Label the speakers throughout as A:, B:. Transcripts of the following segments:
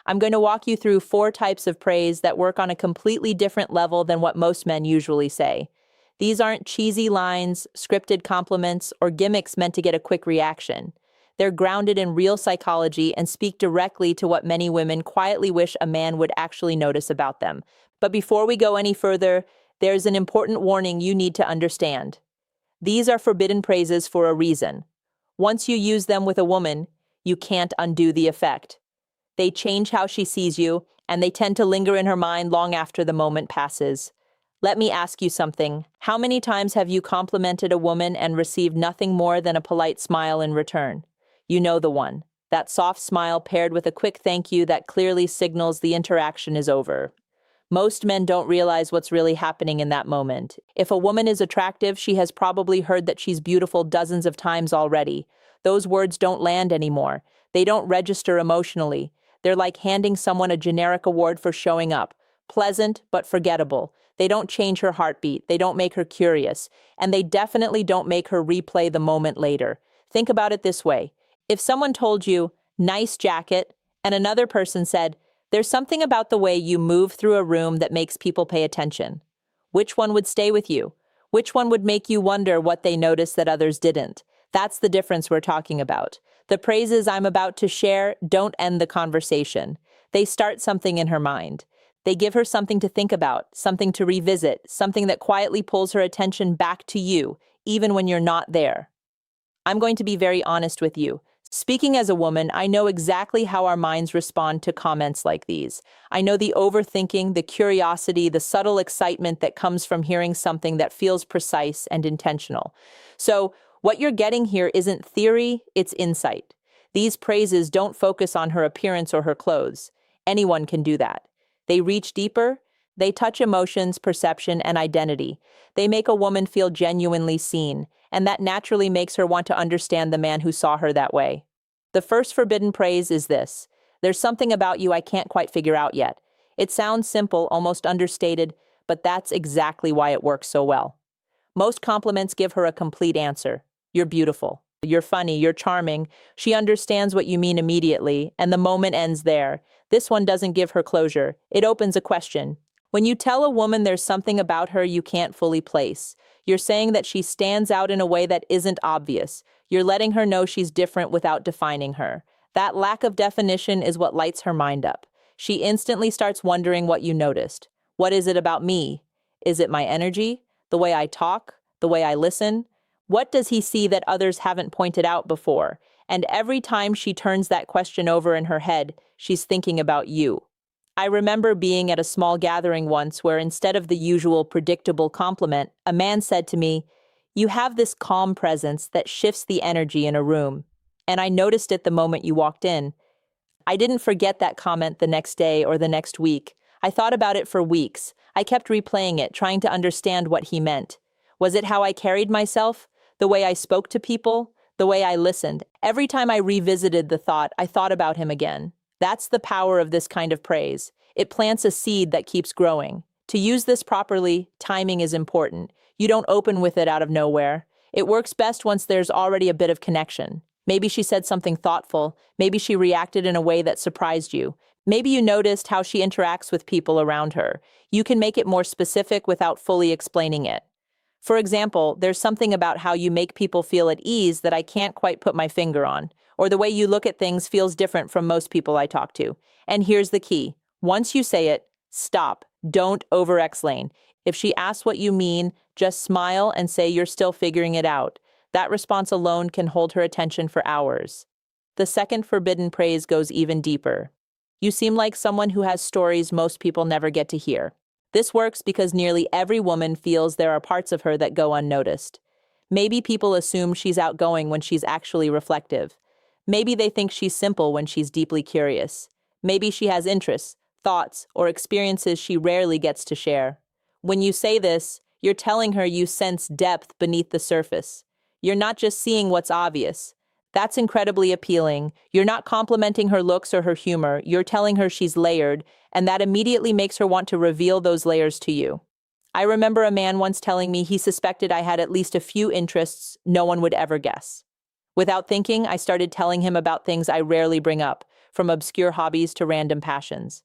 A: I'm going to walk you through 4 types of praise that work on a completely different level than what most men usually say. These aren't cheesy lines, scripted compliments, or gimmicks meant to get a quick reaction. They're grounded in real psychology and speak directly to what many women quietly wish a man would actually notice about them. But before we go any further, there's an important warning you need to understand. These are forbidden praises for a reason. Once you use them with a woman, you can't undo the effect. They change how she sees you, and they tend to linger in her mind long after the moment passes. Let me ask you something. How many times have you complimented a woman and received nothing more than a polite smile in return? You know the one. That soft smile paired with a quick thank you that clearly signals the interaction is over. Most men don't realize what's really happening in that moment. If a woman is attractive, she has probably heard that she's beautiful dozens of times already. Those words don't land anymore. They don't register emotionally. They're like handing someone a generic award for showing up. Pleasant, but forgettable. They don't change her heartbeat. They don't make her curious. And they definitely don't make her replay the moment later. Think about it this way. If someone told you, "Nice jacket," and another person said, "There's something about the way you move through a room that makes people pay attention," which one would stay with you? Which one would make you wonder what they noticed that others didn't? That's the difference we're talking about. The praises I'm about to share don't end the conversation. They start something in her mind. They give her something to think about, something to revisit, something that quietly pulls her attention back to you, even when you're not there. I'm going to be very honest with you. Speaking as a woman, I know exactly how our minds respond to comments like these. I know the overthinking, the curiosity, the subtle excitement that comes from hearing something that feels precise and intentional. So, what you're getting here isn't theory, it's insight. These praises don't focus on her appearance or her clothes. Anyone can do that. They reach deeper. They touch emotions, perception, and identity. They make a woman feel genuinely seen, and that naturally makes her want to understand the man who saw her that way. The first forbidden praise is this: "There's something about you I can't quite figure out yet." It sounds simple, almost understated, but that's exactly why it works so well. Most compliments give her a complete answer. You're beautiful. You're funny. You're charming. She understands what you mean immediately, and the moment ends there. This one doesn't give her closure. It opens a question. When you tell a woman there's something about her you can't fully place, you're saying that she stands out in a way that isn't obvious. You're letting her know she's different without defining her. That lack of definition is what lights her mind up. She instantly starts wondering what you noticed. What is it about me? Is it my energy? The way I talk? The way I listen? What does he see that others haven't pointed out before? And every time she turns that question over in her head, she's thinking about you. I remember being at a small gathering once where instead of the usual predictable compliment, a man said to me, "You have this calm presence that shifts the energy in a room." And I noticed it the moment you walked in. I didn't forget that comment the next day or the next week. I thought about it for weeks. I kept replaying it, trying to understand what he meant. Was it how I carried myself? The way I spoke to people? The way I listened? Every time I revisited the thought, I thought about him again. That's the power of this kind of praise. It plants a seed that keeps growing. To use this properly, timing is important. You don't open with it out of nowhere. It works best once there's already a bit of connection. Maybe she said something thoughtful. Maybe she reacted in a way that surprised you. Maybe you noticed how she interacts with people around her. You can make it more specific without fully explaining it. For example, there's something about how you make people feel at ease that I can't quite put my finger on, or the way you look at things feels different from most people I talk to. And here's the key. Once you say it, stop. Don't over-explain. If she asks what you mean, just smile and say you're still figuring it out. That response alone can hold her attention for hours. The second forbidden praise goes even deeper. You seem like someone who has stories most people never get to hear. This works because nearly every woman feels there are parts of her that go unnoticed. Maybe people assume she's outgoing when she's actually reflective. Maybe they think she's simple when she's deeply curious. Maybe she has interests, thoughts, or experiences she rarely gets to share. When you say this, you're telling her you sense depth beneath the surface. You're not just seeing what's obvious. That's incredibly appealing. You're not complimenting her looks or her humor. You're telling her she's layered, and that immediately makes her want to reveal those layers to you. I remember a man once telling me he suspected I had at least a few interests no one would ever guess. Without thinking, I started telling him about things I rarely bring up, from obscure hobbies to random passions.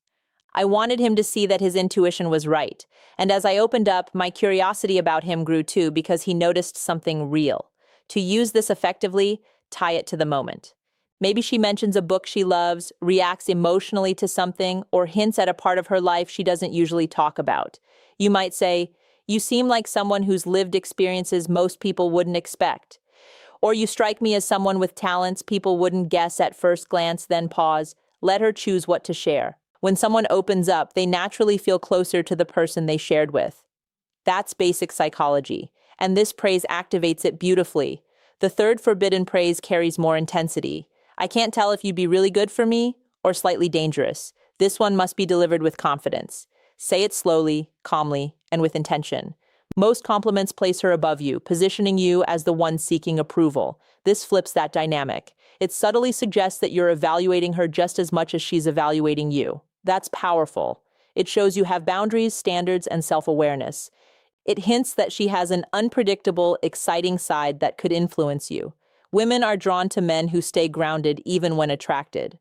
A: I wanted him to see that his intuition was right, and as I opened up, my curiosity about him grew too because he noticed something real. To use this effectively, tie it to the moment. Maybe she mentions a book she loves, reacts emotionally to something, or hints at a part of her life she doesn't usually talk about. You might say, "You seem like someone whose lived experiences most people wouldn't expect." Or "You strike me as someone with talents people wouldn't guess at first glance," then pause. Let her choose what to share. When someone opens up, they naturally feel closer to the person they shared with. That's basic psychology, and this praise activates it beautifully. The third forbidden praise carries more intensity. "I can't tell if you'd be really good for me or slightly dangerous." This one must be delivered with confidence. Say it slowly, calmly, and with intention. Most compliments place her above you, positioning you as the one seeking approval. This flips that dynamic. It subtly suggests that you're evaluating her just as much as she's evaluating you. That's powerful. It shows you have boundaries, standards, and self-awareness. It hints that she has an unpredictable, exciting side that could influence you. Women are drawn to men who stay grounded even when attracted.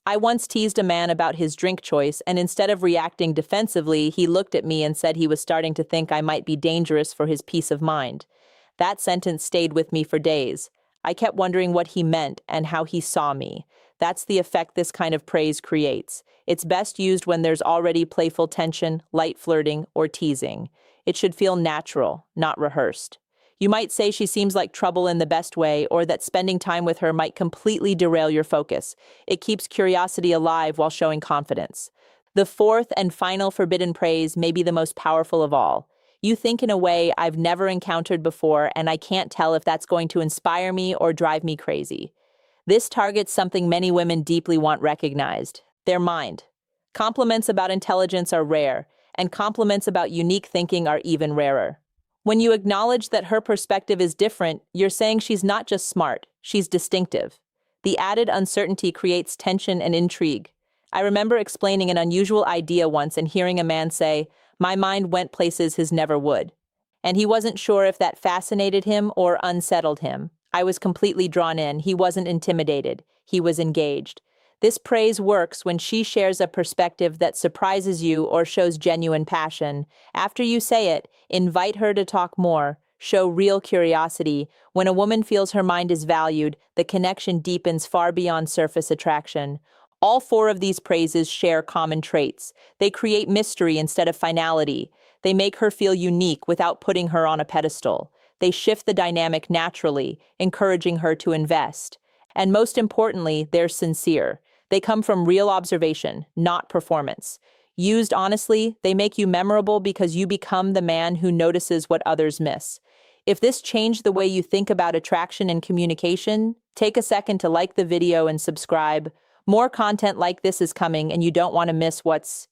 A: I once teased a man about his drink choice, and instead of reacting defensively, he looked at me and said he was starting to think I might be dangerous for his peace of mind. That sentence stayed with me for days. I kept wondering what he meant and how he saw me. That's the effect this kind of praise creates. It's best used when there's already playful tension, light flirting, or teasing. It should feel natural, not rehearsed. You might say she seems like trouble in the best way, or that spending time with her might completely derail your focus. It keeps curiosity alive while showing confidence. The fourth and final forbidden praise may be the most powerful of all. "You think in a way I've never encountered before, and I can't tell if that's going to inspire me or drive me crazy." This targets something many women deeply want recognized: their mind. Compliments about intelligence are rare, and compliments about unique thinking are even rarer. When you acknowledge that her perspective is different, you're saying she's not just smart, she's distinctive. The added uncertainty creates tension and intrigue. I remember explaining an unusual idea once and hearing a man say, "My mind went places his never would." And he wasn't sure if that fascinated him or unsettled him. I was completely drawn in. He wasn't intimidated. He was engaged. This praise works when she shares a perspective that surprises you or shows genuine passion. After you say it, invite her to talk more. Show real curiosity. When a woman feels her mind is valued, the connection deepens far beyond surface attraction. All four of these praises share common traits. They create mystery instead of finality. They make her feel unique without putting her on a pedestal. They shift the dynamic naturally, encouraging her to invest. And most importantly, they're sincere. They come from real observation, not performance. Used honestly, they make you memorable because you become the man who notices what others miss. If this changed the way you think about attraction and communication, take a second to like the video and subscribe. More content like this is coming, and you don't want to miss what's